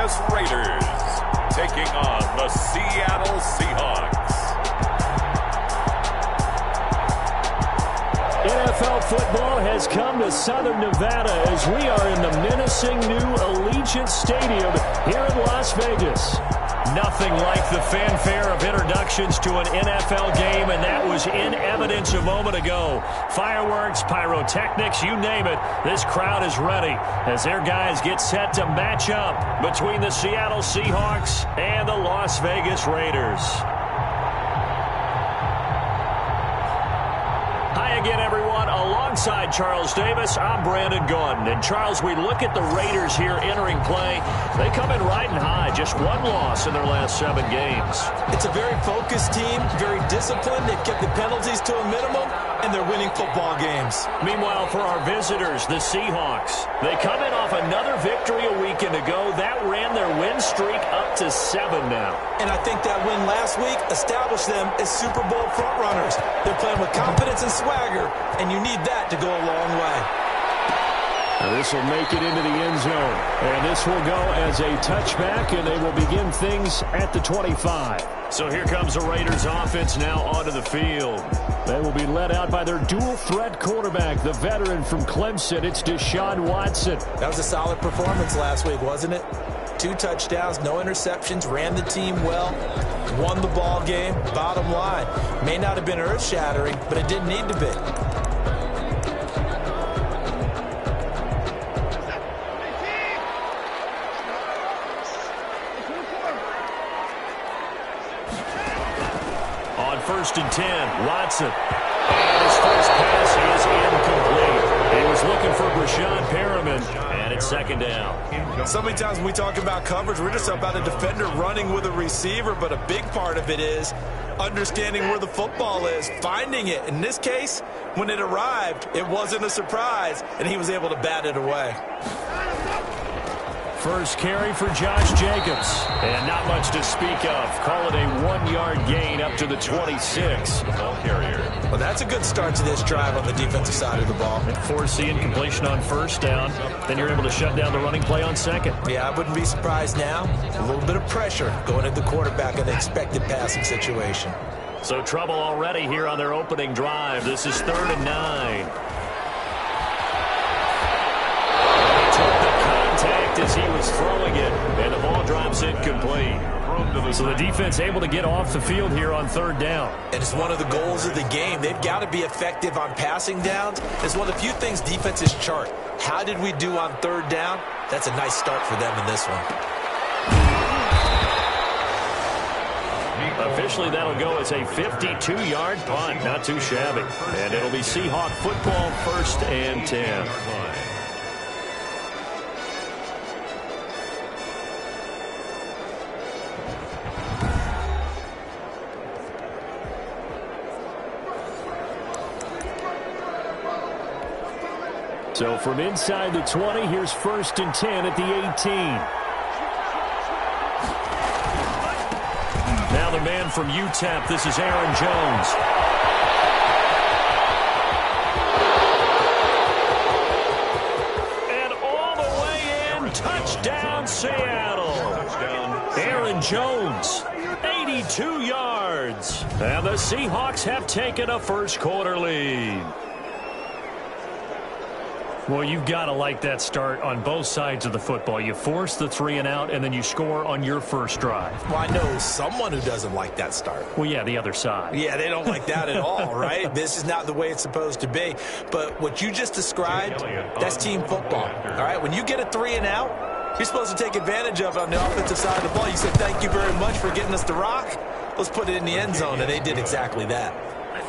Vegas Raiders taking on the Seattle Seahawks. NFL football has come to Southern Nevada as we are in the menacing new Allegiant Stadium here in Las Vegas. Nothing like the fanfare of introductions to an NFL game, and that was in evidence a moment ago. Fireworks, pyrotechnics, you name it. This crowd is ready as their guys get set to match up between the Seattle Seahawks and the Las Vegas Raiders. Hi again, everyone. Alongside Charles Davis, I'm Brandon Gordon. And Charles, we look at the Raiders here entering play. They come in riding high, just one loss in their last 7 games. It's a very focused team, very disciplined. They've kept the penalties to a minimum, and they're winning football games. Meanwhile, for our visitors, the Seahawks, they come in off another victory a weekend ago. That ran their win streak up to 7 now. And I think that win last week established them as Super Bowl frontrunners. They're playing with confidence and swagger, and you need that to go a long way. Now this will make it into the end zone. And this will go as a touchback, and they will begin things at the 25. So here comes the Raiders offense now onto the field. They will be led out by their dual-threat quarterback, the veteran from Clemson. It's Deshaun Watson. That was a solid performance last week, wasn't it? 2 touchdowns, no interceptions, ran the team well, won the ball game. Bottom line, may not have been earth-shattering, but it didn't need to be. On 1st and 10, Watson. And his first pass is incomplete. He was looking for Brashad Perriman, and it's 2nd down. So many times when we talk about coverage, we're just about a defender running with a receiver, but a big part of it is understanding where the football is, finding it. In this case, when it arrived, it wasn't a surprise, and he was able to bat it away. First carry for Josh Jacobs. And not much to speak of. Call it a 1-yard gain up to the 26. Ball carrier. Well, that's a good start to this drive on the defensive side of the ball. Forcing completion on 1st down. Then you're able to shut down the running play on 2nd. Yeah, I wouldn't be surprised now. A little bit of pressure going at the quarterback in the expected passing situation. So trouble already here on their opening drive. This is 3rd and 9. As he was throwing it, and the ball drops incomplete. So the defense able to get off the field here on 3rd down. And it's one of the goals of the game. They've got to be effective on passing downs. It's one of the few things defenses chart. How did we do on 3rd down? That's a nice start for them in this one. Officially, that'll go as a 52-yard punt. Not too shabby. And it'll be Seahawk football 1st and 10. So from inside the 20, here's 1st and 10 at the 18. Now the man from UTEP, this is Aaron Jones. And all the way in, touchdown Seattle. Aaron Jones, 82 yards. And the Seahawks have taken a first-quarter lead. Well, you've got to like that start on both sides of the football. You force the 3 and out, and then you score on your first drive. Well, I know someone who doesn't like that start. Well, yeah, the other side. Yeah, they don't like that at all, right? This is not the way it's supposed to be. But what you just described, that's team football, all right? When you get a 3 and out, you're supposed to take advantage of it on the offensive side of the ball. You said, thank you very much for getting us the rock. Let's put it in the end zone, and they did exactly that.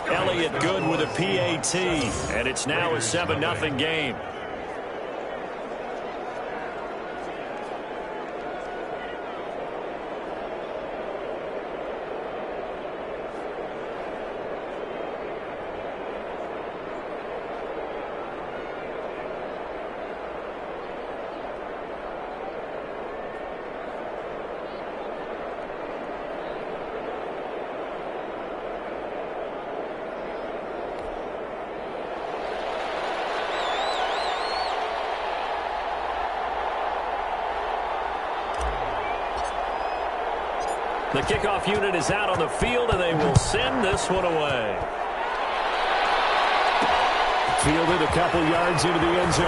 Elliott Good with a PAT, and it's now a 7-0 game. The kickoff unit is out on the field, and they will send this one away. Fielded a couple yards into the end zone.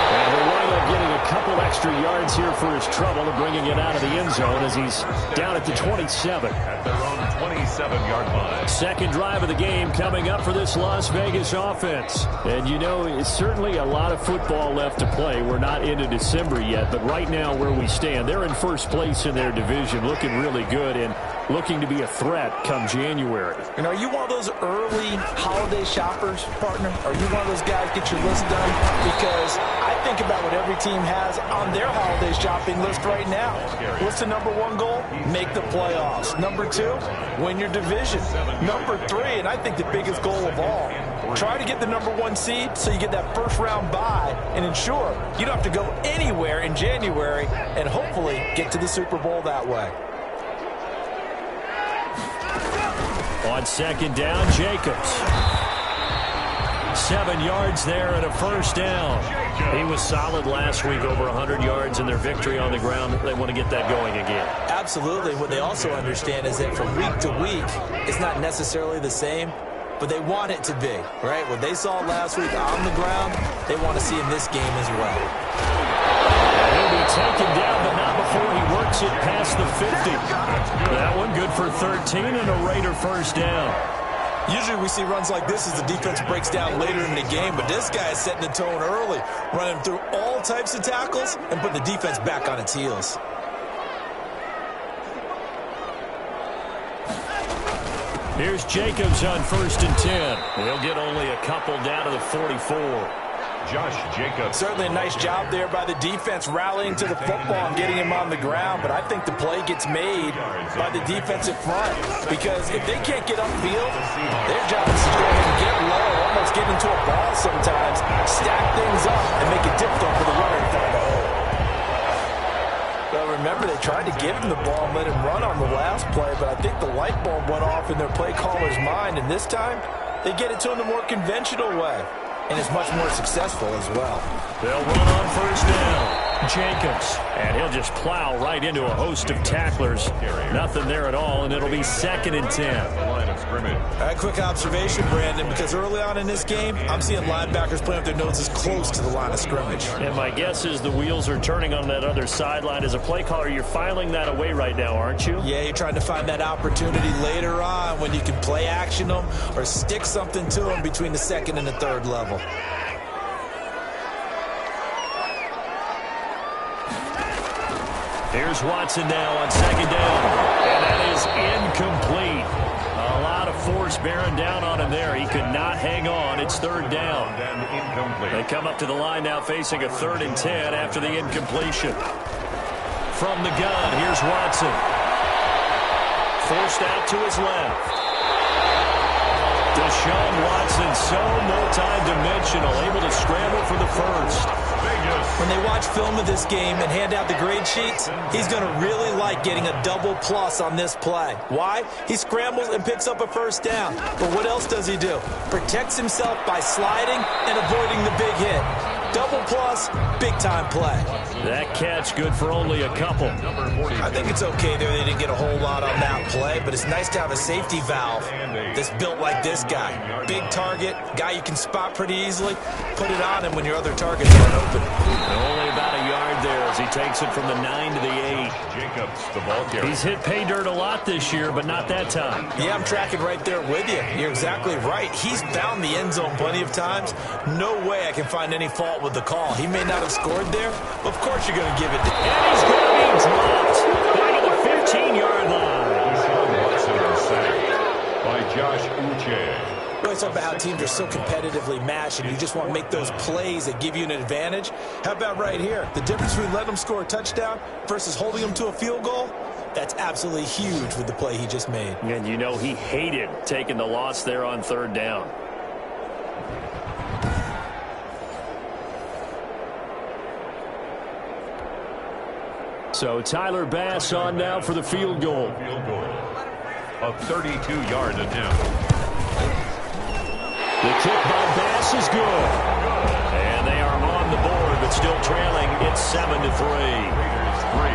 And he'll wind up getting a couple extra yards here for his trouble and bringing it out of the end zone as he's down at the 27. At their own 27-yard line. Second drive of the game coming up for this Las Vegas offense. And, you know, it's certainly a lot of football left to play. We're not into December yet, but right now where we stand, they're in first place in their division, looking really good and looking to be a threat come January. And are you one of those early holiday shoppers, partner? Are you one of those guys get your list done? Because I think about what every team has on their holiday shopping list right now. What's the number one goal? Make the playoffs. Number two, win your division. Number three, and I think the biggest goal of all, try to get the number one seed so you get that first round bye and ensure you don't have to go anywhere in January and hopefully get to the Super Bowl that way. On second down, Jacobs. 7 yards there and a first down. He was solid last week, over 100 yards in their victory on the ground. They want to get that going again. Absolutely. What they also understand is that from week to week, it's not necessarily the same, but they want it to be, right? What they saw last week on the ground, they want to see in this game as well. He'll be taken down, but not before he works it past the 50. That one good for 13 and a Raider first down. Usually we see runs like this as the defense breaks down later in the game, but this guy is setting the tone early, running through all types of tackles and putting the defense back on its heels. Here's Jacobs on first and 10. He'll get only a couple down to the 44. Josh Jacobs. Certainly a nice job there by the defense rallying to the football and getting him on the ground, but I think the play gets made by the defensive front because if they can't get upfield, their job is to go ahead and get low, almost get into a ball sometimes, stack things up, and make it difficult for the runner to find a hole. Well, remember, they tried to give him the ball and let him run on the last play, but I think the light bulb went off in their play caller's mind, and this time they get it to him the more conventional way. And is much more successful as well. They'll run on first down. Jacobs. And he'll just plow right into a host of tacklers. Nothing there at all, and it'll be second and 10. Line of scrimmage. All right, quick observation, Brandon, because early on in this game, I'm seeing linebackers playing with their noses close to the line of scrimmage. And my guess is the wheels are turning on that other sideline. As a play caller, you're filing that away right now, aren't you? Yeah, you're trying to find that opportunity later on when you can play action them or stick something to them between the second and the third level. Here's Watson now on second down. And that is incomplete. A lot of force bearing down on him there. He could not hang on. It's third down. They come up to the line now facing a 3rd and 10 after the incompletion. From the gun, here's Watson. Forced out to his left. Deshaun Watson, so multi-dimensional, able to scramble for the first. When they watch film of this game and hand out the grade sheets, he's going to really like getting a double plus on this play. Why? He scrambles and picks up a first down. But what else does he do? Protects himself by sliding and avoiding the big hit. Double plus, big-time play. That catch good for only a couple. I think it's okay there. They didn't get a whole lot on that play, but it's nice to have a safety valve that's built like this guy. Big target, guy you can spot pretty easily. Put it on him when your other targets aren't open. Only about a yard there as he takes it from the 9 to the 8. Jacobs, the ball carrier. He's hit pay dirt a lot this year, but not that time. Yeah, I'm tracking right there with you. You're exactly right. He's found the end zone plenty of times. No way I can find any fault with the call. He may not have scored there, but of course you're going to give it to him. And he's going to be dropped back at the 15-yard line. Deshaun Watson sacked by Josh Uche. We always talk about how teams are so competitively matched and you just want to make those plays that give you an advantage. How about right here? The difference between letting them score a touchdown versus holding them to a field goal? That's absolutely huge with the play he just made. And you know he hated taking the loss there on 3rd down. So Tyler Bass on now for the field goal. Field goal. A 32-yard attempt. The kick by Bass is good. And they are on the board, but still trailing. It's 7-3. Raiders 3.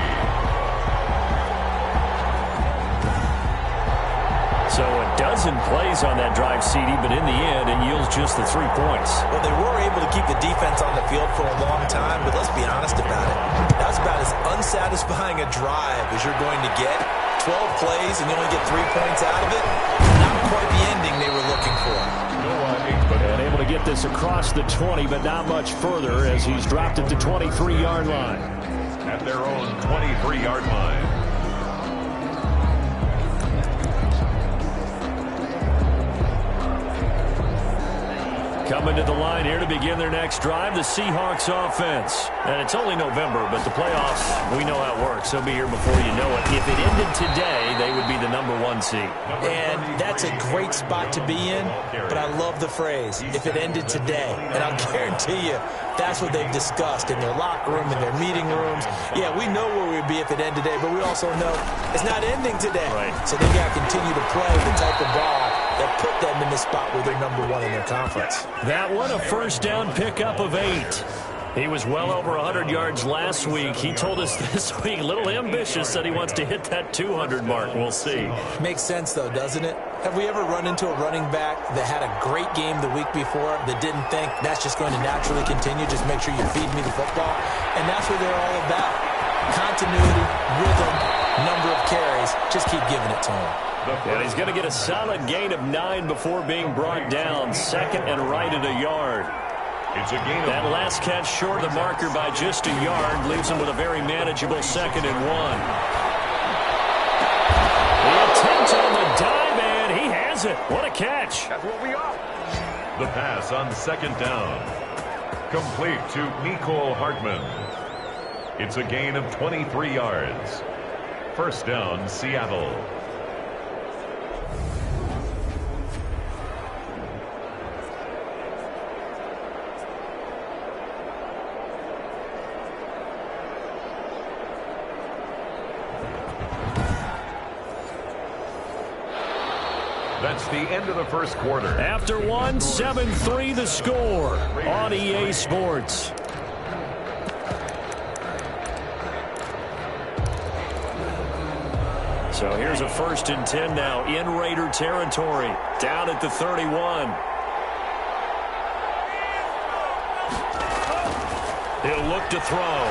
So a dozen plays on that drive, CD, but in the end, it yields just the 3 points. Well, they were able to keep the defense on the field for a long time, but let's be honest about it. That's about as unsatisfying a drive as you're going to get. 12 plays and you only get 3 points out of it. Not quite the ending they were looking for. And able to get this across the 20, but not much further as he's dropped it to 23-yard line. At their own 23-yard line. Coming to the line here to begin their next drive, the Seahawks offense. And it's only November, but the playoffs, we know how it works. They'll be here before you know it. If it ended today, they would be the #1 seed. And that's a great spot to be in, but I love the phrase, if it ended today. And I'll guarantee you, that's what they've discussed in their locker room, in their meeting rooms. Yeah, we know where we'd be if it ended today, but we also know it's not ending today. Right. So they got to continue to play the type of ball that put them in the spot where they're #1 in their conference. That one, a first down pickup of 8. He was well over 100 yards last week. He told us this week, a little ambitious, that he wants to hit that 200 mark. We'll see. Makes sense, though, doesn't it? Have we ever run into a running back that had a great game the week before that didn't think that's just going to naturally continue? Just make sure you feed me the football. And that's what they're all about. Continuity, rhythm, number of carries. Just keep giving it to him. And he's going to get a solid gain of 9 before being brought down. Second and right at a yard. It's a gain of that last catch short of the marker by just a yard leaves him with a very manageable 2nd and 1. The attempt on the dive, and he has it. What a catch. That's what we are. The pass on 2nd down. Complete to Nicole Hartman. It's a gain of 23 yards. First down, Seattle. That's the end of the first quarter. After one, 7-3 the score on EA Sports. So here's a 1st and 10 now in Raider territory. Down at the 31. He'll look to throw.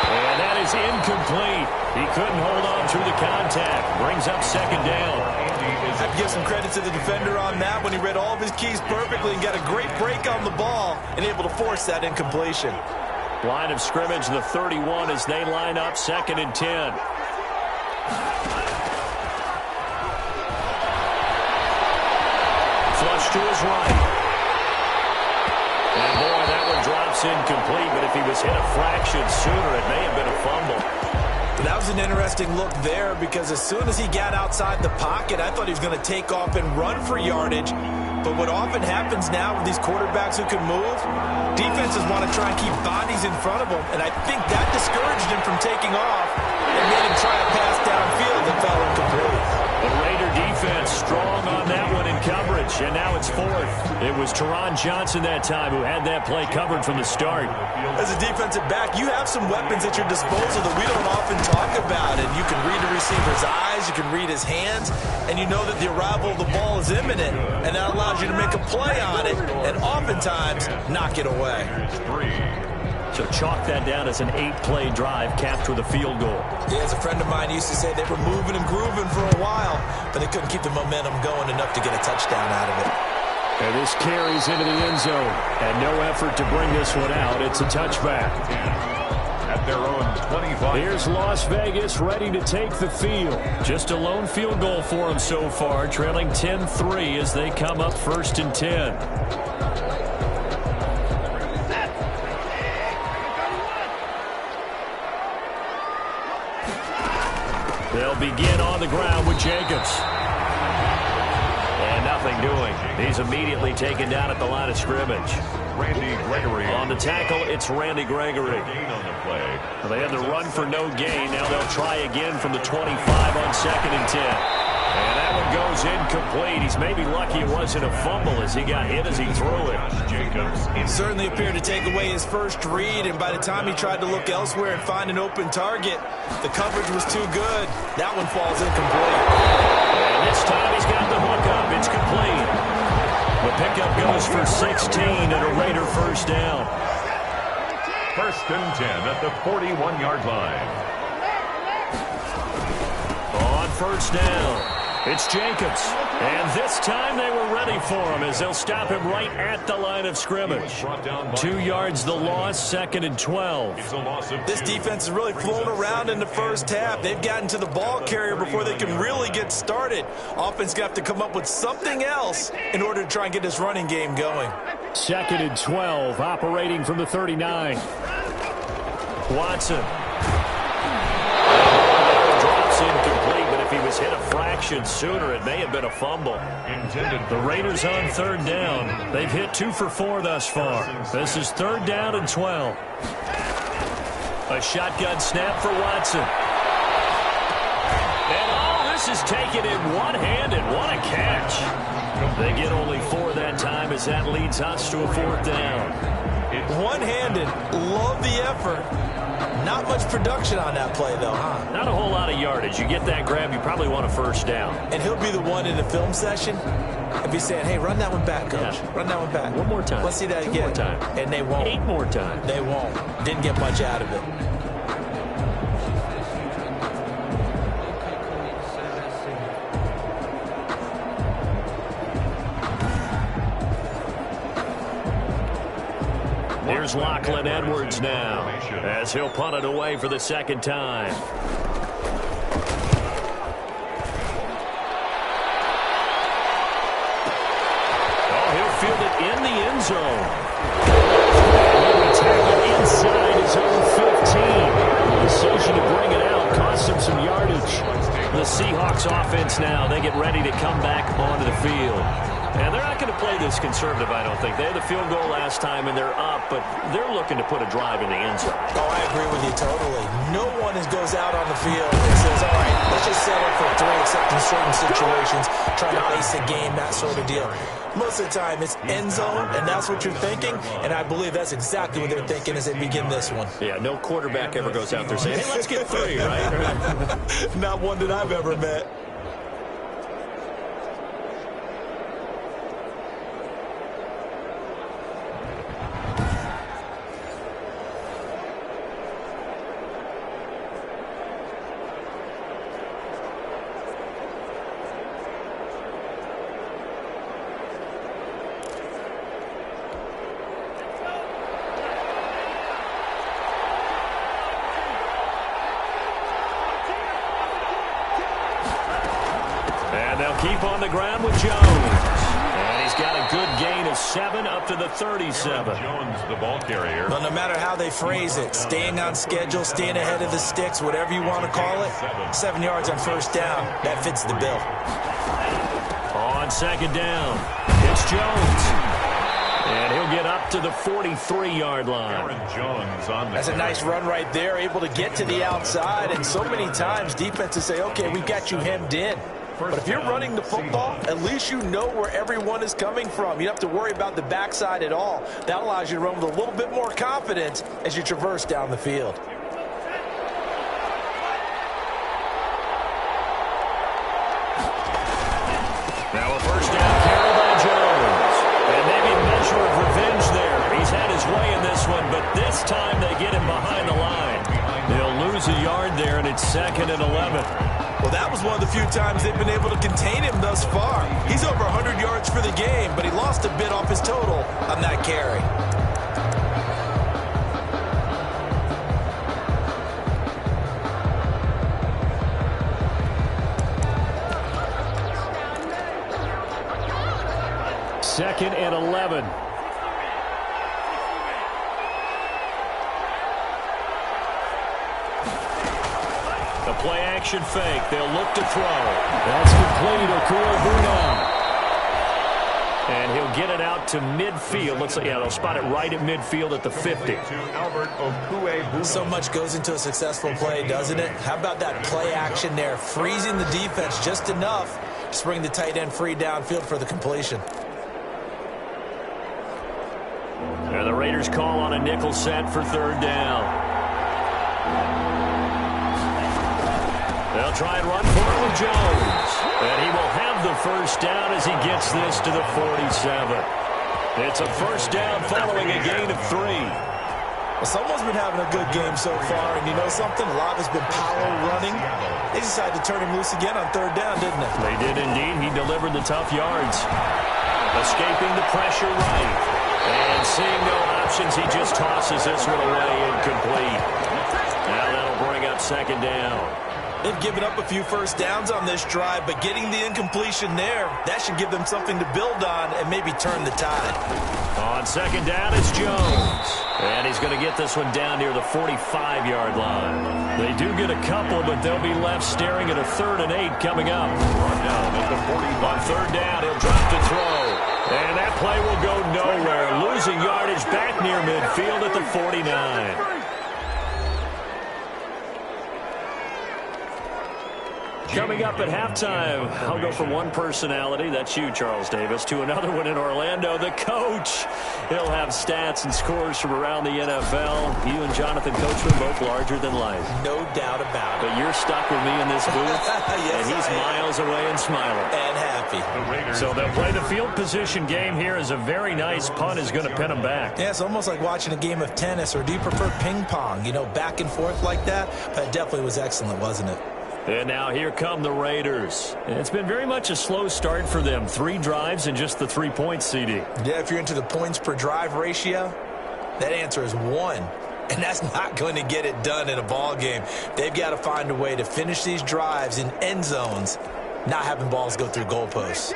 And that is incomplete. He couldn't hold on through the contact. Brings up 2nd down. I have to give some credit to the defender on that when he read all of his keys perfectly and got a great break on the ball and able to force that incompletion. Line of scrimmage, the 31 as they line up 2nd and 10. Flush to his right. And boy, that one drops incomplete, but if he was hit a fraction sooner, it may have been a fumble. That was an interesting look there because as soon as he got outside the pocket, I thought he was going to take off and run for yardage. But what often happens now with these quarterbacks who can move, defenses want to try and keep bodies in front of them. And I think that discouraged him from taking off and made him try to pass downfield and fell incomplete. The Raider defense strong on that one in coverage, and now it's 4th. It was Teron Johnson that time who had that play covered from the start. As a defensive back, you have some weapons at your disposal that we don't often talk about, and you can read the receiver's eyes, you can read his hands, and you know that the arrival of the ball is imminent, and that allows you to make a play on it, and oftentimes knock it away. So chalk that down as an 8-play drive capped with a field goal. Yeah, as a friend of mine used to say, they were moving and grooving for a while, but they couldn't keep the momentum going enough to get a touchdown out of it. And this carries into the end zone, and no effort to bring this one out. It's a touchback. At their own 25. Here's Las Vegas ready to take the field. Just a lone field goal for them so far, trailing 10-3 as they come up 1st and 10. They'll begin on the ground with Jacobs. And nothing doing. He's immediately taken down at the line of scrimmage. Randy Gregory. On the tackle, it's Randy Gregory. Gain on the play. Well, they had the run for no gain. Now they'll try again from the 25 on 2nd and 10. And that one goes incomplete. He's maybe lucky it wasn't a fumble as he got hit as he threw it. Certainly appeared to take away his first read, and by the time he tried to look elsewhere and find an open target, the coverage was too good. That one falls incomplete. And this time he's got the hook up. It's complete. The pickup goes for 16 and a Raider first down. First and 10 at the 41-yard line. On first down, it's Jacobs. And this time they were ready for him as they'll stop him right at the line of scrimmage. 2 yards the loss, second and 12. This defense has really flown around in the first half. They've gotten to the ball carrier before they can really get started. Offense going to have to come up with something else in order to try and get this running game going. Second and 12, operating from the 39. Watson. Drops incomplete, but if he was hit a fraction sooner, it may have been a fumble. The Raiders on third down. They've hit 2 for 4 thus far. This is third down and 12. A shotgun snap for Watson. And all this is taken in one-handed. What a catch. They get only 4 that time as that leads us to a fourth down. One-handed. Love the effort. Not much production on that play, though, huh? Not a whole lot of yardage. You get that grab, you probably want a first down. And he'll be the one in the film session and be saying, hey, run that one back, coach. Yeah. Run that one back. One more time. Let's see that 2 again. more time. And they won't. 8 more times. They won't. Didn't get much out of it. Here's Lachlan Edwards now as he'll punt it away for the second time. Oh, he'll field it in the end zone. He'll be tackled inside his own 15. The decision to bring it out cost him some yardage. The Seahawks offense now, they get ready to come back onto the field. And they're not going to play this conservative, I don't think. They had the field goal last time, and they're up, but they're looking to put a drive in the end zone. Oh, I agree with you totally. No one goes out on the field and says, all right, let's just settle for 3, except in certain situations, trying to ice a game, that sort of deal. Most of the time, it's end zone, and that's what you're thinking, and I believe that's exactly what they're thinking as they begin this one. Yeah, no quarterback ever goes out there saying, hey, let's get 3, right? Not one that I've ever met. Keep on the ground with Jones. And he's got a good gain of 7 up to the 37. Jones, the ball carrier. Well, no matter how they phrase it, staying on schedule, staying ahead of the sticks, whatever you want to call it, 7 yards on first down. That fits the bill. On second down, it's Jones. And he'll get up to the 43-yard line. That's a nice run right there, able to get to the outside. And so many times defenses say, okay, we've got you hemmed in. But if you're running the football, at least you know where everyone is coming from. You don't have to worry about the backside at all. That allows you to run with a little bit more confidence as you traverse down the field. Now a first down carry by Jones. And maybe a measure of revenge there. He's had his way in this one, but this time they get him behind the line. They'll lose a yard there, and it's 2nd and 11. Well, that was one of the few times they've been able to contain him thus far. He's over 100 yards for the game, but he lost a bit off his total on that carry. Second and 11. The play-action fake. They'll look to throw. That's complete. And he'll get it out to midfield. Looks like, yeah, they'll spot it right at midfield at the 50. So much goes into a successful play, doesn't it? How about that play action there? Freezing the defense just enough Just bring the tight end free downfield for the completion. And the Raiders call on a nickel set for third down. They'll try and run for it with Jones. And he will have the first down as he gets this to the 47. It's a first down following a gain of 3. Well, someone's been having a good game so far, and you know something? A lot has been power running. They decided to turn him loose again on third down, didn't they? They did indeed. He delivered the tough yards. Escaping the pressure right. And seeing no options, he just tosses this one away incomplete. Now that'll bring up second down. They've given up a few first downs on this drive, but getting the incompletion there, that should give them something to build on and maybe turn the tide. On second down, it's Jones. And he's going to get this one down near the 45-yard line. They do get a couple, but they'll be left staring at a 3rd and 8 coming up. On third down, he'll drop to throw. And that play will go nowhere. Losing yardage back near midfield at the 49. Coming up at halftime, I'll go from one personality, that's you, Charles Davis, to another one in Orlando, the coach. He'll have stats and scores from around the NFL. You and Jonathan Coachman both larger than life. No doubt about it. But you're stuck with me in this booth, yes, and he's miles away and smiling. And happy. So they'll play the field position game here as a very nice punt is going to pin them back. Yeah, it's almost like watching a game of tennis, or do you prefer ping pong? You know, back and forth like that? But it definitely was excellent, wasn't it? And now here come the Raiders. It's been very much a slow start for them. 3 drives and just the 3 points, CD. Yeah, if you're into the points per drive ratio, that answer is 1. And that's not going to get it done in a ball game. They've got to find a way to finish these drives in end zones, not having balls go through goalposts.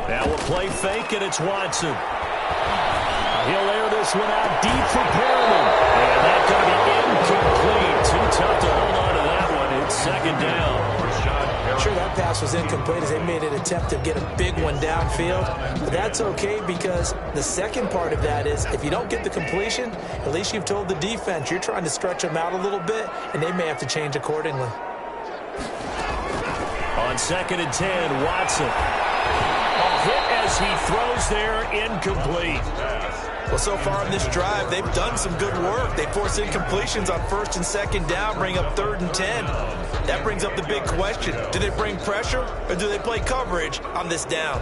Now we'll play fake, and it's Watson. He'll air this one out deep for Perriman. And that's going to be incomplete. Too tough to hold on to that one. It's second down. Sure, that pass was incomplete as they made an attempt to get a big one downfield. But that's okay, because the second part of that is if you don't get the completion, at least you've told the defense you're trying to stretch them out a little bit, and they may have to change accordingly. On 2nd and 10, Watson. A hit as he throws there, incomplete. Well, so far in this drive, they've done some good work. They force incompletions on 1st and 2nd down, bring up 3rd and 10. That brings up the big question. Do they bring pressure, or do they play coverage on this down?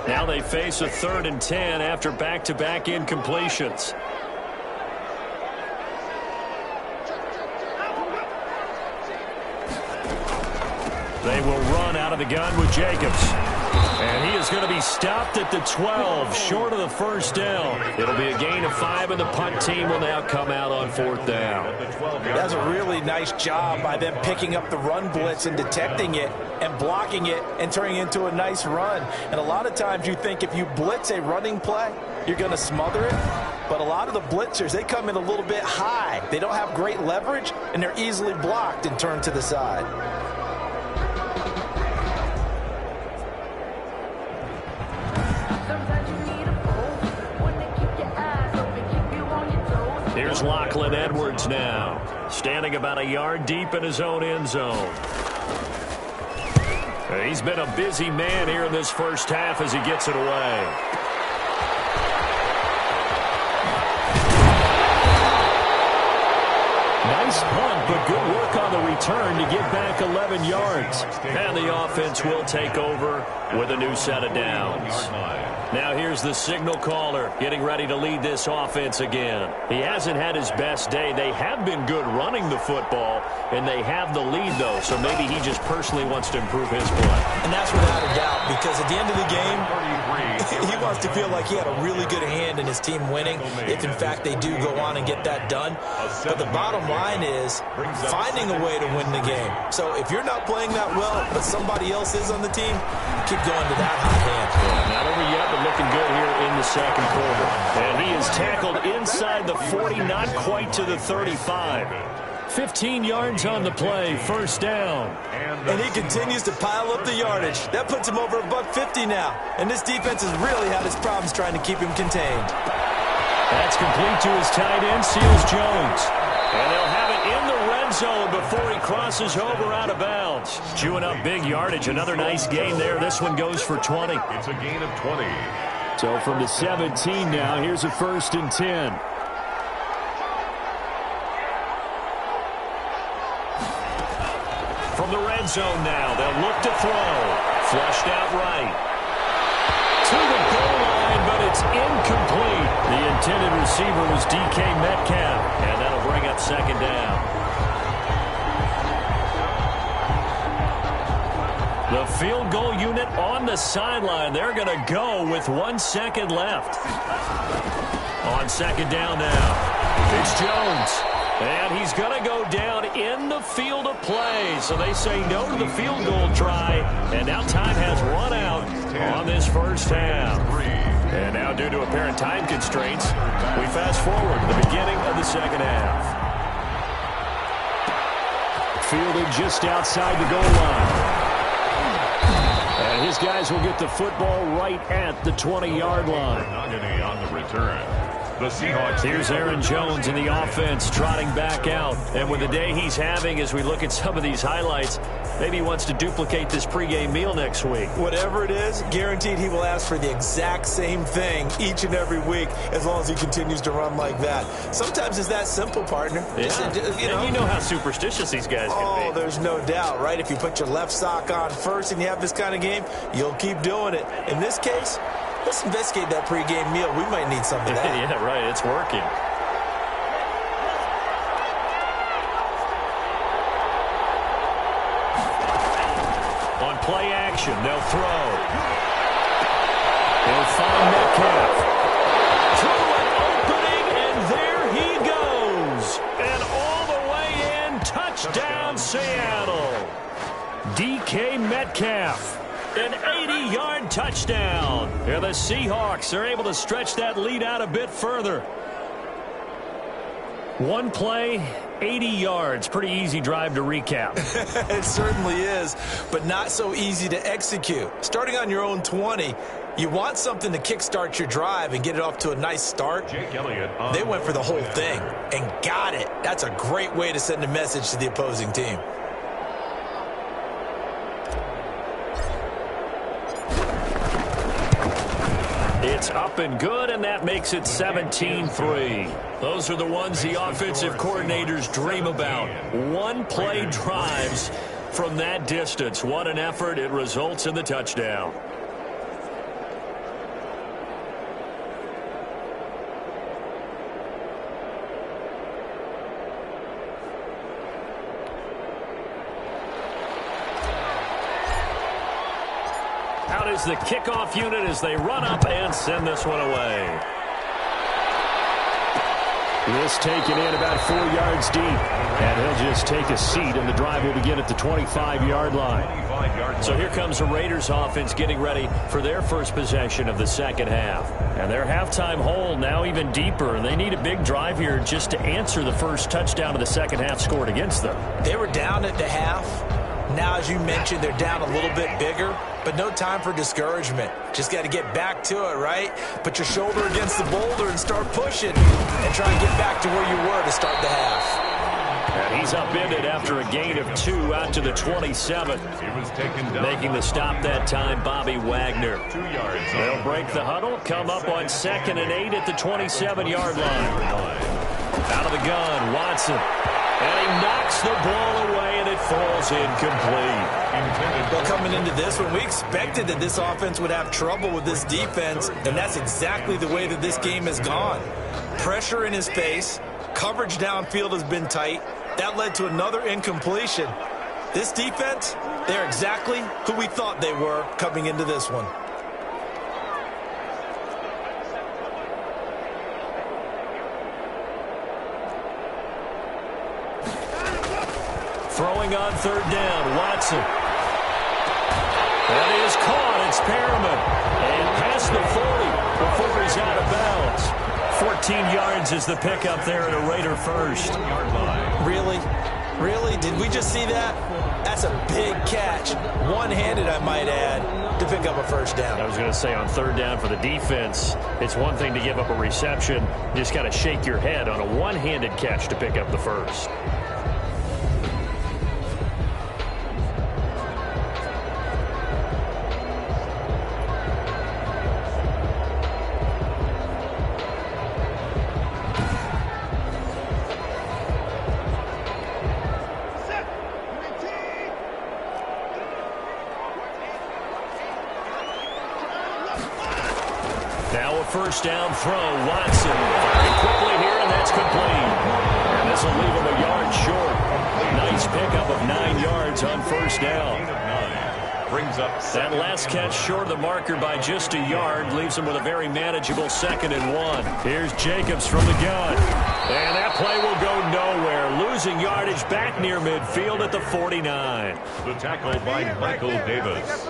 Now they face a 3rd and 10 after back-to-back incompletions. They will run out of the gun with Jacobs. And he is going to be stopped at the 12, short of the first down. It'll be a gain of 5, and the punt team will now come out on 4th down. That's a really nice job by them picking up the run blitz and detecting it and blocking it and turning it into a nice run. And a lot of times you think if you blitz a running play, you're going to smother it. But a lot of the blitzers, they come in a little bit high. They don't have great leverage, and they're easily blocked and turned to the side. Here's Lachlan Edwards now, standing about a yard deep in his own end zone. He's been a busy man here in this first half as he gets it away. Nice punt, but good work on the return to get back 11 yards. And the offense will take over with a new set of downs. Now here's the signal caller getting ready to lead this offense again. He hasn't had his best day. They have been good running the football, and they have the lead, though, so maybe he just personally wants to improve his play. And that's without a doubt, because at the end of the game, he wants to feel like he had a really good hand in his team winning, if in fact they do go on and get that done. But the bottom line is finding a way to win the game. So if you're not playing that well, but somebody else is on the team, keep going to that hot hand. Not over yet, but looking good here in the second quarter. And he is tackled inside the 40, not quite to the 35. 15 yards on the play, first down. And he continues to pile up the yardage. That puts him over $150 now. And this defense has really had its problems trying to keep him contained. That's complete to his tight end, Seals Jones. And they'll have it in the red zone before he crosses over out of bounds. Chewing up big yardage. Another nice gain there. This one goes for 20. It's a gain of 20. So from the 17 now, here's a 1st and 10. From the red zone now, they'll look to throw. Flushed out right. To the goal line, but it's incomplete. The intended receiver was DK Metcalf, and that'll bring up 2nd down. The field goal unit on the sideline. They're going to go with 1 second left. On 2nd down now, it's Jones. And he's going to go down in the field of play. So they say no to the field goal try. And now time has run out on this first half. And now due to apparent time constraints, we fast forward to the beginning of the second half. Fielded just outside the goal line. And his guys will get the football right at the 20-yard line. On the return. The Seahawks. Here's Aaron Jones in the offense trotting back out. And with the day he's having, as we look at some of these highlights, maybe he wants to duplicate this pregame meal next week. Whatever it is, guaranteed he will ask for the exact same thing each and every week as long as he continues to run like that. Sometimes it's that simple, partner. Yeah. And you know how superstitious these guys can be. Oh, there's no doubt, right? If you put your left sock on first and you have this kind of game, you'll keep doing it. In this case, let's investigate that pregame meal. We might need some of that. Yeah, right. It's working. On play action, they'll throw. They'll find Metcalf. Through an opening, and there he goes. And all the way in, touchdown Seattle. DK Metcalf. An 80-yard touchdown. And the Seahawks are able to stretch that lead out a bit further. One play, 80 yards. Pretty easy drive to recap. It certainly is, but not so easy to execute. Starting on your own 20, you want something to kickstart your drive and get it off to a nice start. They went for the whole thing and got it. That's a great way to send a message to the opposing team. It's up and good, and that makes it 17-3. Those are the ones the offensive coordinators dream about. One-play drives from that distance. What an effort. It results in the touchdown. Out is the kickoff unit as they run up and send this one away. This taken in about 4 yards deep. And he'll just take a seat, and the drive will begin at the 25-yard line. So here comes the Raiders offense getting ready for their first possession of the second half. And their halftime hole now even deeper, and they need a big drive here just to answer the first touchdown of the second half scored against them. They were down at the half. Now, as you mentioned, they're down a little bit bigger, but no time for discouragement. Just got to get back to it, right? Put your shoulder against the boulder and start pushing and try and get back to where you were to start the half. And he's upended after a gain of 2 out to the 27. Making the stop that time, Bobby Wagner. 2 yards. They'll break the huddle, come up on 2nd and 8 at the 27-yard line. Out of the gun, Watson. And he knocks the ball away, and it falls incomplete. Well, coming into this one, we expected that this offense would have trouble with this defense, and that's exactly the way that this game has gone. Pressure in his face, coverage downfield has been tight. That led to another incompletion. This defense, they're exactly who we thought they were coming into this one. Throwing on 3rd down, Watson. That is caught. It's Perriman. And past the 40 before he's out of bounds. 14 yards is the pickup there at a Raider first. Really? Really? Did we just see that? That's a big catch. One-handed, I might add, to pick up a first down. I was going to say on third down for the defense, it's one thing to give up a reception. You just got to shake your head on a one-handed catch to pick up the first. Now a first down throw. Watson firing quickly here, and that's complete. And this will leave him a yard short. Nice pickup of 9 yards on first down. Brings up that last catch short of the marker by just a yard leaves him with a very manageable 2nd and 1. Here's Jacobs from the gun. And that play will go nowhere. Losing yardage back near midfield at the 49. The tackle by Michael Davis.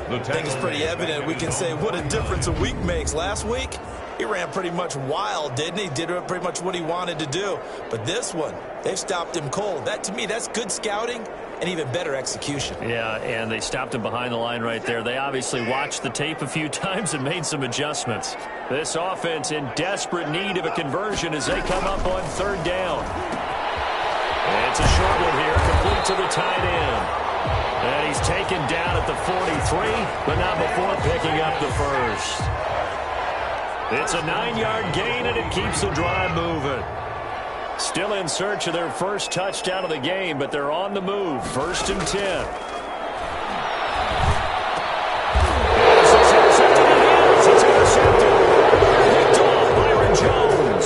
I think it's pretty evident. We can say what a difference a week makes. Last week, he ran pretty much wild, didn't he? Did pretty much what he wanted to do. But this one, they've stopped him cold. That, to me, that's good scouting and even better execution. Yeah, and they stopped him behind the line right there. They obviously watched the tape a few times and made some adjustments. This offense in desperate need of a conversion as they come up on third down. And it's a short one here, complete to the tight end. And he's taken down at the 43, but not before picking up the first. It's a 9-yard gain, and it keeps the drive moving. Still in search of their first touchdown of the game, but they're on the move. 1st and 10. It's intercepted. It's intercepted. Picked off Byron Jones.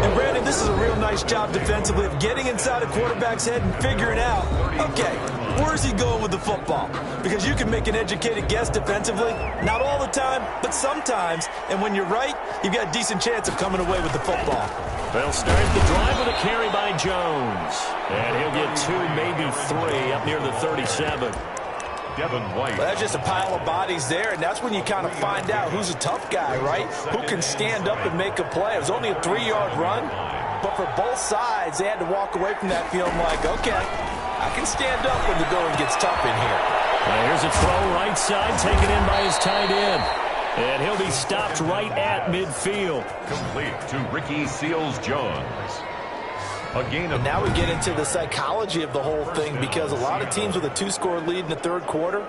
And Brandon, this is a real nice job defensively of getting inside a quarterback's head and figuring out, okay, where's he going with the football? Because you can make an educated guess defensively. Not all the time, but sometimes. And when you're right, you've got a decent chance of coming away with the football. They'll start the drive with a carry by Jones. And he'll get 2, maybe 3 up near the 37. Devin White. Well, that's just a pile of bodies there, and that's when you kind of find out who's a tough guy, right? Who can stand up and make a play. It was only a 3-yard run, but for both sides, they had to walk away from that feeling like, okay, I can stand up when the going gets tough in here. Here's a throw right side, taken in by his tight end. And he'll be stopped right at midfield. Complete to Ricky Seals-Jones. A gain of... Now we get into the psychology of the whole thing, because a lot of teams with a 2-score lead in the third quarter,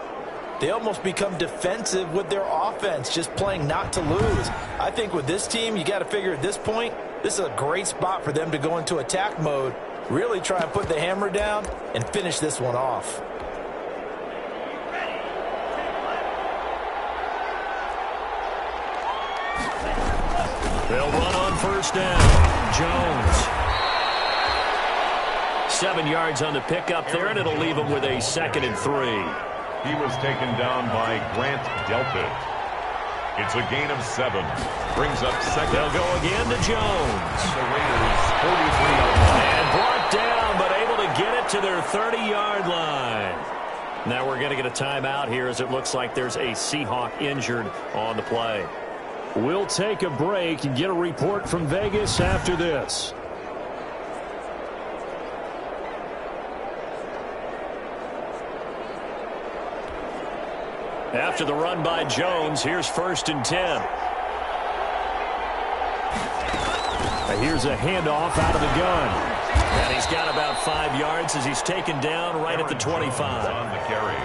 they almost become defensive with their offense, just playing not to lose. I think with this team, you got to figure at this point, this is a great spot for them to go into attack mode, really try and put the hammer down and finish this one off. They'll run on first down. Jones. 7 yards on the pickup there, and it'll leave him with a 2nd and 3. He was taken down by Grant Delpit. It's a gain of 7. Brings up 2nd. They'll go again to Jones. The Raiders 43-yard line. And brought down, but able to get it to their 30-yard line. Now we're going to get a timeout here as it looks like there's a Seahawk injured on the play. We'll take a break and get a report from Vegas after this. After the run by Jones, here's 1st and 10. Here's a handoff out of the gun. And he's got about 5 yards as he's taken down right at the 25. On the carry.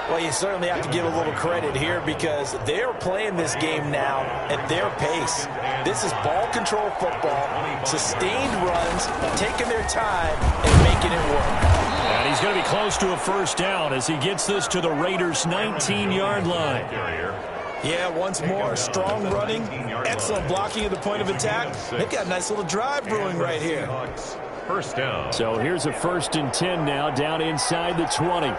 Well, you certainly have to give a little credit here because they're playing this game now at their pace. This is ball control football, sustained runs, taking their time and making it work. And he's going to be close to a first down as he gets this to the Raiders' 19-yard line. Yeah, once more, strong running, excellent blocking at the point of attack. They've got a nice little drive brewing right here. First down. So here's a 1st and 10 now down inside the 20.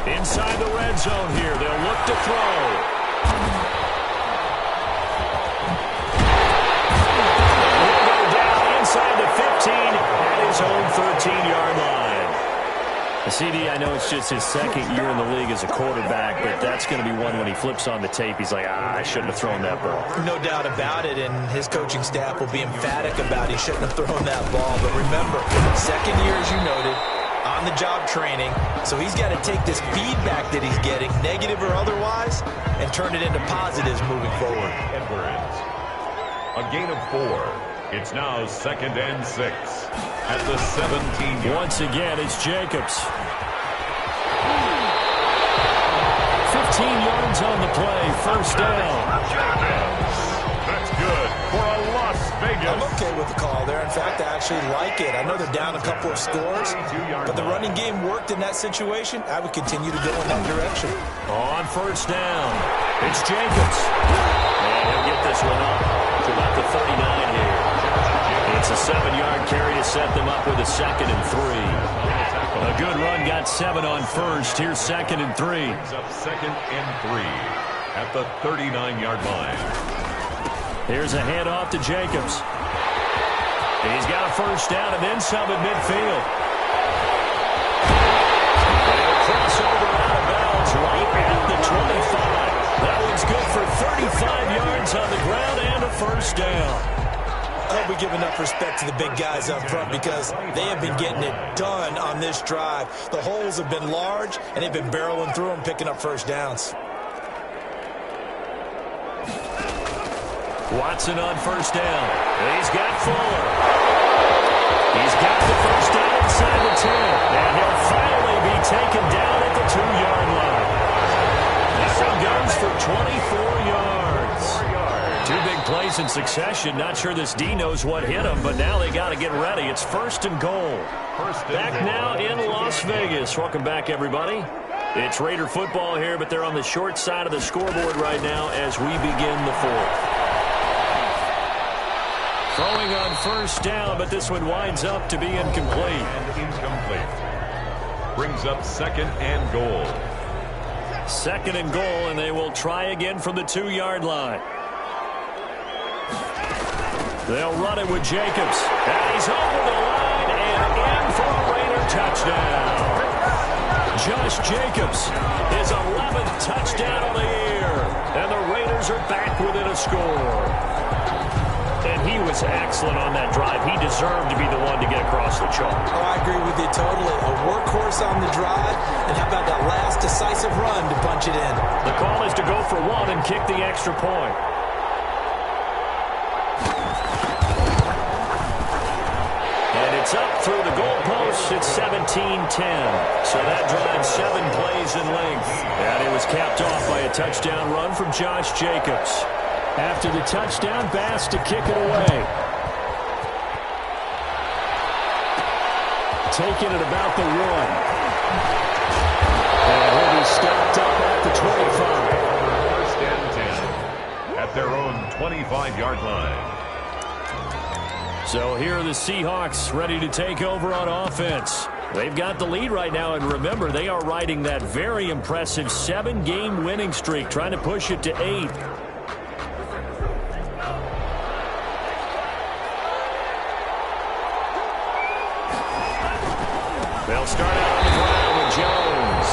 Inside the red zone here. They'll look to throw. CD, I know it's just his second year in the league as a quarterback, but that's going to be one when he flips on the tape. He's like, I shouldn't have thrown that ball. No doubt about it, and his coaching staff will be emphatic about he shouldn't have thrown that ball. But remember, second year, as you noted, on-the-job training, so he's got to take this feedback that he's getting, negative or otherwise, and turn it into positives moving forward. Edwards. A gain of 4. It's now 2nd and 6 at the 17. Once again, it's Jacobs. 15 yards on the play, first down. That's good for a Las Vegas. I'm okay with the call there. In fact, I actually like it. I know they're down a couple of scores, but the running game worked in that situation. I would continue to go in that direction. On first down, it's Jacobs. And he'll get this one up to about the 39 here. It's a 7-yard carry to set them up with a 2nd and 3. A good run got 7 on first. Here's 2nd and 3. Up 2nd and 3 at the 39-yard line. Here's a handoff to Jacobs. He's got a first down and then some at midfield. Crossover out of bounds right at the 25. That one's good for 35 yards on the ground and a first down. I hope we give enough respect to the big guys up front because they have been getting it done on this drive. The holes have been large, and they've been barreling through them, picking up first downs. Watson on first down. He's got Fuller. He's got the first down inside the 10. And he'll finally be taken down at the 2-yard line. This one goes for 24 yards. 2 big plays in succession. Not sure this D knows what hit him, but now they got to get ready. It's 1st and goal. Back now in Las Vegas. Welcome back, everybody. It's Raider football here, but they're on the short side of the scoreboard right now as we begin the 4th. Throwing on first down, but this one winds up to be incomplete. And incomplete. Brings up 2nd and goal. 2nd and goal, and they will try again from the 2-yard line. They'll run it with Jacobs. And he's over the line and in for a Raider touchdown. Josh Jacobs, his 11th touchdown of the year. And the Raiders are back within a score. And he was excellent on that drive. He deserved to be the one to get across the chalk. Oh, I agree with you totally. A workhorse on the drive. And how about that last decisive run to punch it in? The call is to go for 1 and kick the extra point. It's up through the goalposts. It's 17-10. So that drives 7 plays in length. And it was capped off by a touchdown run from Josh Jacobs. After the touchdown, Bass to kick it away. Taking it about the 1. And he'll be stopped up at the 25. 1st and 10 at their own 25-yard line. So here are the Seahawks ready to take over on offense. They've got the lead right now, and remember, they are riding that very impressive 7-game winning streak, trying to push it to 8. They'll start out on the ground with Jones.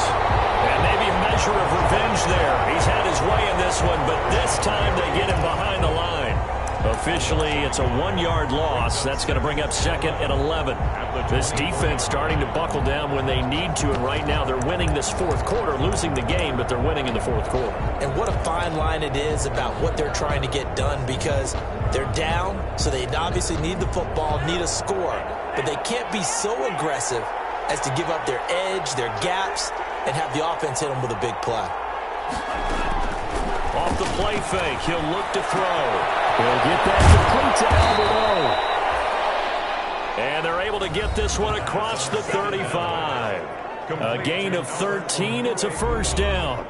And maybe a measure of revenge there. He's had his way in this one, but this time they get him behind the line. Officially, it's a 1-yard loss. That's going to bring up 2nd and 11. This defense starting to buckle down when they need to, and right now they're winning this 4th quarter, losing the game, but they're winning in the 4th quarter. And what a fine line it is about what they're trying to get done because they're down, so they obviously need the football, need a score, but they can't be so aggressive as to give up their edge, their gaps, and have the offense hit them with a big play. Off the play fake, he'll look to throw. He'll get that complete to Alvaro. And they're able to get this one across the 35. A gain of 13. It's a first down.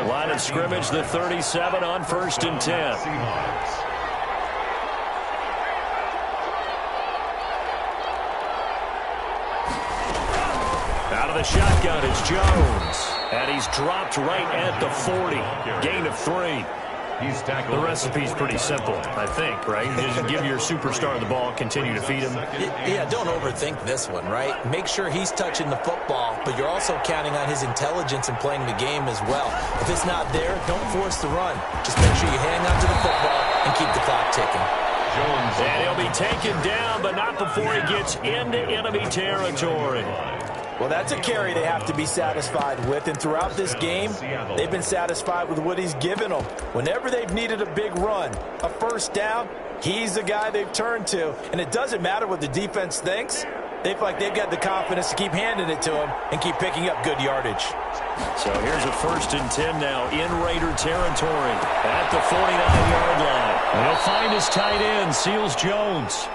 Line of scrimmage, the 37 on 1st and 10. Out of the shotgun is Jones. And he's dropped right at the 40. Gain of 3. He's tackled. The recipe's pretty simple, I think, right? You just give your superstar the ball, continue to feed him. Yeah, don't overthink this one, right? Make sure he's touching the football, but you're also counting on his intelligence in playing the game as well. If it's not there, don't force the run. Just make sure you hang on to the football and keep the clock ticking. Jones. And he'll be taken down, but not before he gets into enemy territory. Well, that's a carry they have to be satisfied with, and throughout this game, they've been satisfied with what he's given them. Whenever they've needed a big run, a first down, he's the guy they've turned to. And it doesn't matter what the defense thinks. They feel like they've got the confidence to keep handing it to him and keep picking up good yardage. So here's a 1st and 10 now in Raider territory at the 49-yard line. And he'll find his tight end, Seals Jones.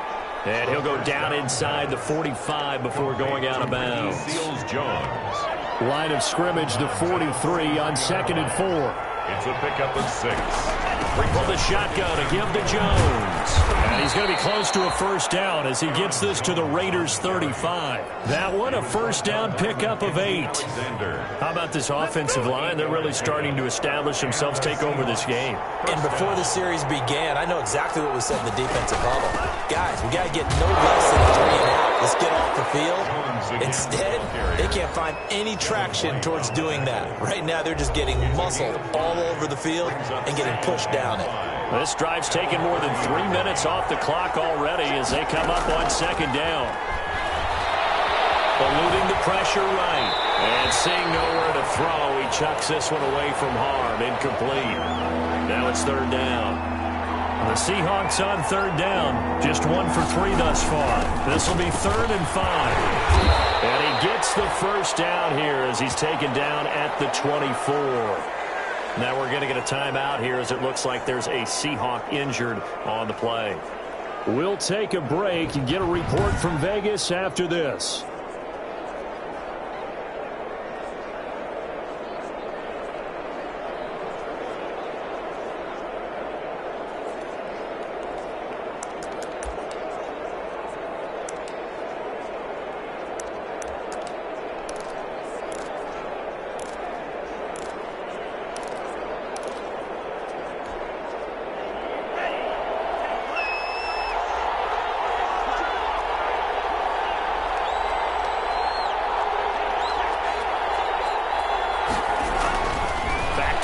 And he'll go down inside the 45 before going out of bounds. Seals Jones. Line of scrimmage, the 43 on 2nd and 4. It's a pickup of 6. Pull the shotgun to give to Jones. And he's going to be close to a first down as he gets this to the Raiders' 35. That one, a first down pickup of 8. How about this offensive line? They're really starting to establish themselves, take over this game. And before the series began, I know exactly what was said in the defensive bubble. Guys, we got to get no less than a 3 and out. Let's get off the field. Instead, they can't find any traction towards doing that. Right now, they're just getting muscled all over the field and getting pushed down it. This drive's taken more than 3 minutes off the clock already as they come up on 2nd down. Eluding the pressure right. And seeing nowhere to throw, he chucks this one away from harm. Incomplete. Now it's 3rd down. The Seahawks on 3rd down. Just 1 for 3 thus far. This will be 3rd and 5. And he gets the first down here as he's taken down at the 24. Now we're going to get a timeout here as it looks like there's a Seahawk injured on the play. We'll take a break and get a report from Vegas after this.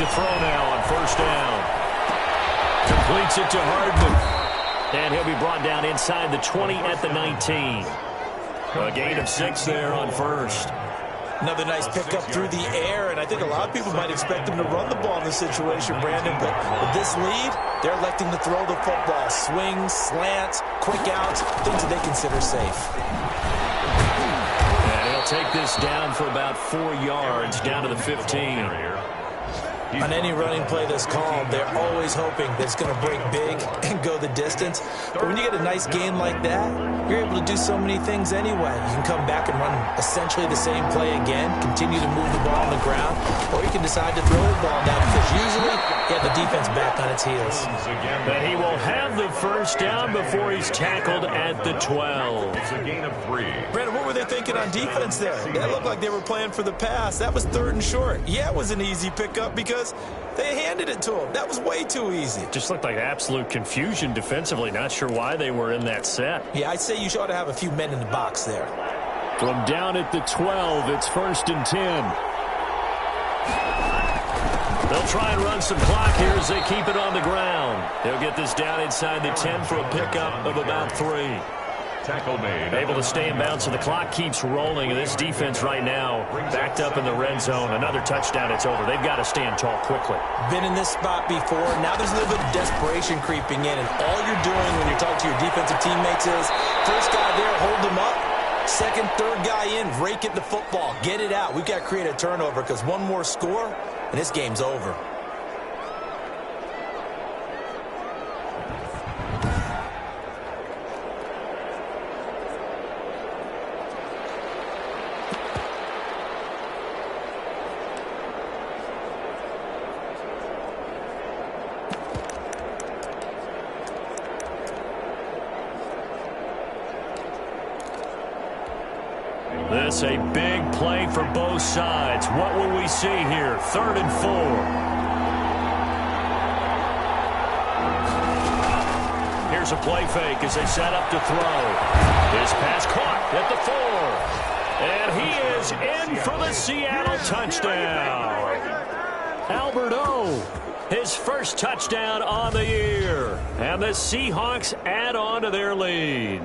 To throw now on 1st down. Completes it to Hardman. And he'll be brought down inside the 20 at the 19. A gain of 6 there on 1st. Another nice pickup through the air, and I think a lot of people might expect him to run the ball in this situation, Brandon, but with this lead, they're electing to throw the football. Swings, slants, quick outs, things that they consider safe. And he'll take this down for about 4 yards, down to the 15. On any running play that's called, they're always hoping that it's going to break big and go the distance. But when you get a nice game like that, you're able to do so many things anyway. You can come back and run essentially the same play again, continue to move the ball on the ground, or you can decide to throw the ball down because usually you have the defense back on its heels. But he will have the first down before he's tackled at the 12. It's a gain of 3. Brandon, what were they thinking on defense there? That looked like they were playing for the pass. That was 3rd and short. Yeah, it was an easy pickup because they handed it to him. That was way too easy. Just looked like absolute confusion defensively. Not sure why they were in that set. Yeah, I'd say you ought to have a few men in the box there. From down at the 12, it's 1st and 10. They'll try and run some clock here as they keep it on the ground. They'll get this down inside the 10 for a pickup of about 3. Tackle made. Able to stay in bounds, so the clock keeps rolling. And this defense right now backed up in the red zone. Another touchdown, it's over. They've got to stand tall quickly. Been in this spot before. Now there's a little bit of desperation creeping in. And all you're doing when you're talking to your defensive teammates is, first guy there, hold him up. Second, third guy in, rake it the football. Get it out. We've got to create a turnover because one more score, and this game's over. This a big play for both sides. What will we see here? 3rd and 4. Here's a play fake as they set up to throw. His pass caught at the 4. And he is in for the Seattle touchdown. Albert O, his first touchdown on the year. And the Seahawks add on to their lead.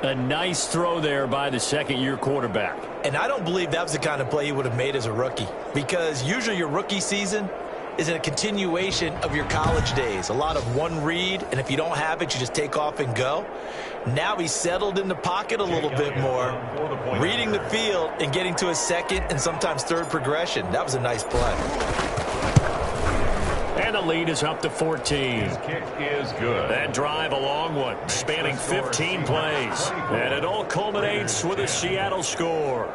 A nice throw there by the second-year quarterback. And I don't believe that was the kind of play he would have made as a rookie, because usually your rookie season is a continuation of your college days. A lot of one read, and if you don't have it, you just take off and go. Now he's settled in the pocket a little bit more, reading the field and getting to a second and sometimes third progression. That was a nice play. And the lead is up to 14. His kick is good. That drive, a long one, spanning 15 plays. And it all culminates with a Seattle score.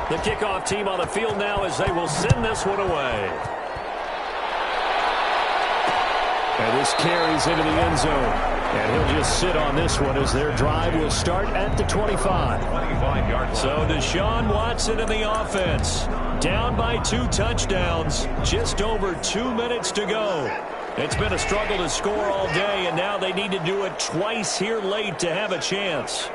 The kickoff team on the field now as they will send this one away. And this carries into the end zone. And he'll just sit on this one as their drive will start at the 25. So Deshaun Watson in the offense. Down by 2 touchdowns. Just over 2 minutes to go. It's been a struggle to score all day, and now they need to do it twice here late to have a chance.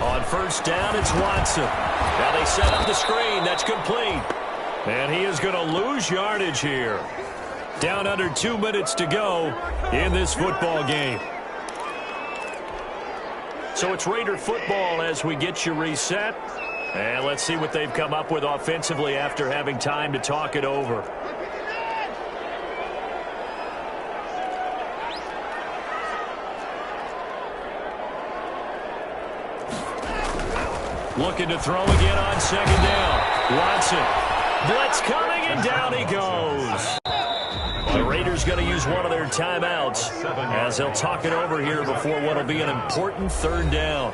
On first down, it's Watson. Now they set up the screen. That's complete. And he is going to lose yardage here. Down under 2 minutes to go in this football game. So it's Raider football as we get you reset. And let's see what they've come up with offensively after having time to talk it over. Looking to throw again on second down. Watson. Blitz coming, and down he goes. The Raiders going to use one of their timeouts as they'll talk it over here before what will be an important third down.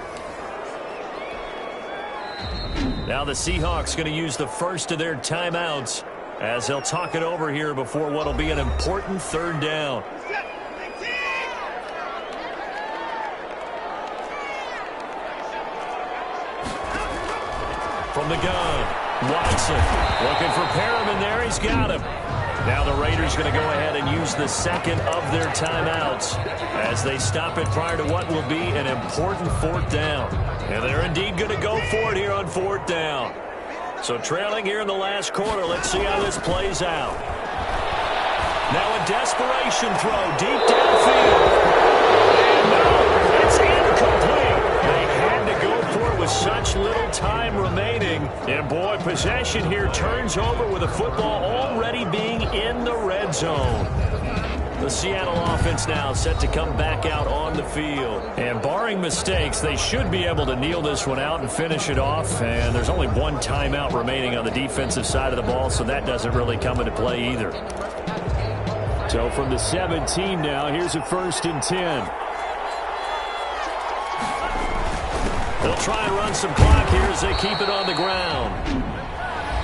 Now the Seahawks going to use the first of their timeouts as they'll talk it over here before what will be an important third down. From the gun, Watson looking for Perriman there. He's got him. Now the Raiders going to go ahead and use the second of their timeouts as they stop it prior to what will be an important fourth down. And they're indeed going to go for it here on fourth down. So trailing here in the last quarter, let's see how this plays out. Now a desperation throw deep downfield. And no, it's incomplete. They had to go for it with such little time remaining. And boy, possession here turns over with the football already being in the red zone. The Seattle offense now set to come back out on the field. And barring mistakes, they should be able to kneel this one out and finish it off. And there's only one timeout remaining on the defensive side of the ball, so that doesn't really come into play either. So from the 17 now, here's a 1st and 10. They'll try and run some clock here as they keep it on the ground.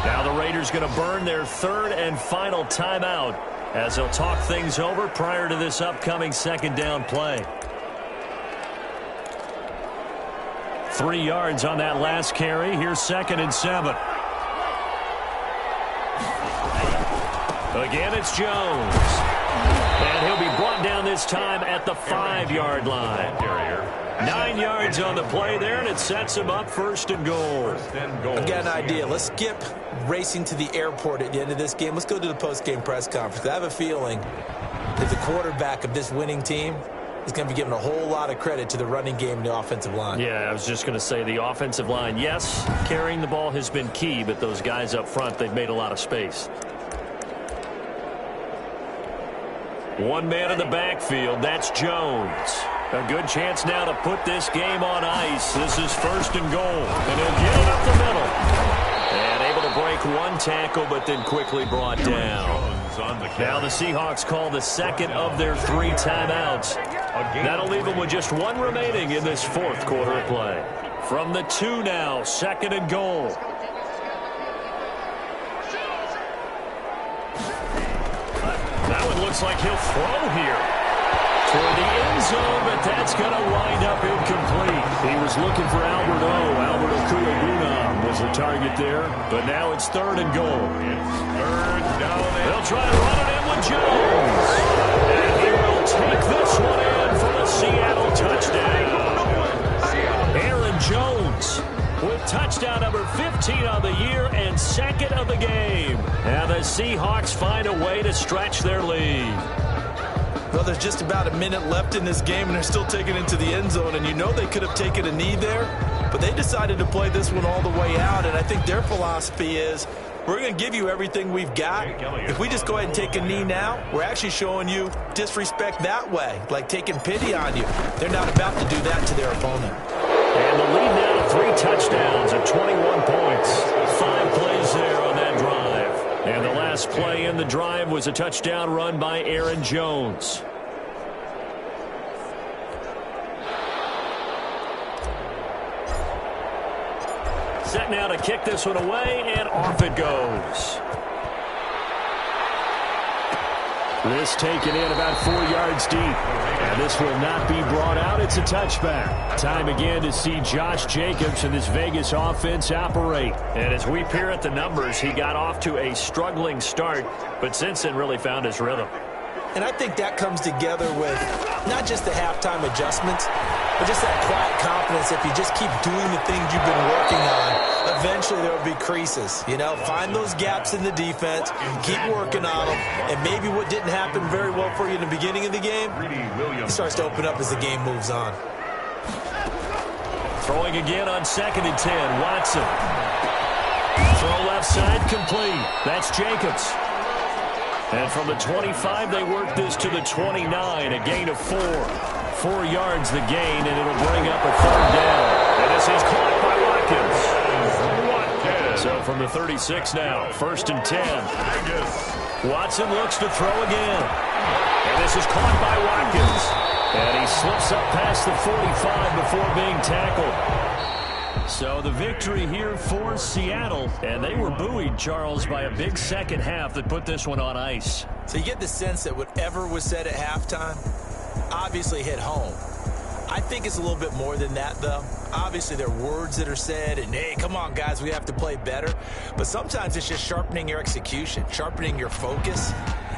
Now the Raiders going to burn their third and final timeout as they'll talk things over prior to this upcoming second down play. 3 yards on that last carry. Here's 2nd and 7. Again, it's Jones. And he'll be brought down this time at the 5-yard line. 9 yards on the play there, and it sets him up 1st and goal. I've got an idea. Let's skip racing to the airport at the end of this game. Let's go to the post-game press conference. I have a feeling that the quarterback of this winning team is going to be given a whole lot of credit to the running game and the offensive line. Yeah, I was just going to say the offensive line, yes, carrying the ball has been key, but those guys up front, they've made a lot of space. One man in the backfield, that's Jones. A good chance now to put this game on ice. This is 1st and goal, and he'll get it up the middle. And able to break one tackle, but then quickly brought down. Now the Seahawks call the second of their 3 timeouts. That'll leave them with just one remaining in this 4th quarter of play. From the 2 now, 2nd and goal. That one looks like he'll throw here. toward the end zone, but that's going to wind up incomplete. He was looking for Alberto. Alberto Kulaguna was the target there, but now it's 3rd and goal. It's 3rd down. They'll try to run it in with Jones. And he will take this one in for the Seattle touchdown. Aaron Jones with touchdown number 15 on the year and 2nd of the game. And the Seahawks find a way to stretch their lead. Well, there's just about a minute left in this game, and they're still taking it into the end zone. And you know they could have taken a knee there, but they decided to play this one all the way out. And I think their philosophy is, we're going to give you everything we've got. If we just go ahead and take a knee now, we're actually showing you disrespect that way, like taking pity on you. They're not about to do that to their opponent. And the lead now to 3 touchdowns at 21 points. 5 plays there on that drive. And the last play in the drive was a touchdown run by Aaron Jones. Set now to kick this one away, and off it goes. This taken in about 4 yards deep. And this will not be brought out. It's a touchback. Time again to see Josh Jacobs and this Vegas offense operate. And as we peer at the numbers, he got off to a struggling start, but since then really found his rhythm. And I think that comes together with not just the halftime adjustments, but just that quiet confidence. If you just keep doing the things you've been working on, eventually there will be creases. You know, find those gaps in the defense, keep working on them, and maybe what didn't happen very well for you in the beginning of the game, it starts to open up as the game moves on. Throwing again on 2nd and 10, Watson. Throw left side complete. That's Jacobs. And from the 25, they work this to the 29, a gain of 4. 4 yards the gain, and it'll bring up a 3rd down. And this is caught by Watkins. So from the 36 now, 1st and 10. Watson looks to throw again. And this is caught by Watkins. And he slips up past the 45 before being tackled. So the victory here for Seattle. And they were buoyed, Charles, by a big second half that put this one on ice. So you get the sense that whatever was said at halftime obviously hit home. I think it's a little bit more than that, though. Obviously, there are words that are said, and, hey, come on, guys, we have to play better. But sometimes it's just sharpening your execution, sharpening your focus,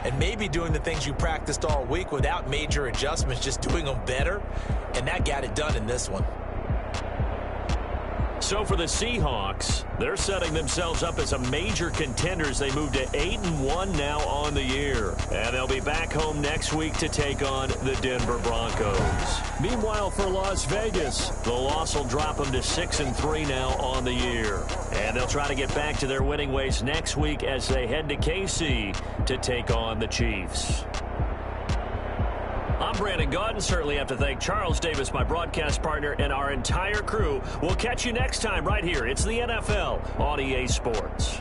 and maybe doing the things you practiced all week without major adjustments, just doing them better. And that got it done in this one. So for the Seahawks, they're setting themselves up as a major contender as they move to 8-1 now on the year. And they'll be back home next week to take on the Denver Broncos. Meanwhile, for Las Vegas, the loss will drop them to 6-3 now on the year. And they'll try to get back to their winning ways next week as they head to KC to take on the Chiefs. I'm Brandon Gaudin. Certainly have to thank Charles Davis, my broadcast partner, and our entire crew. We'll catch you next time right here. It's the NFL on EA Sports.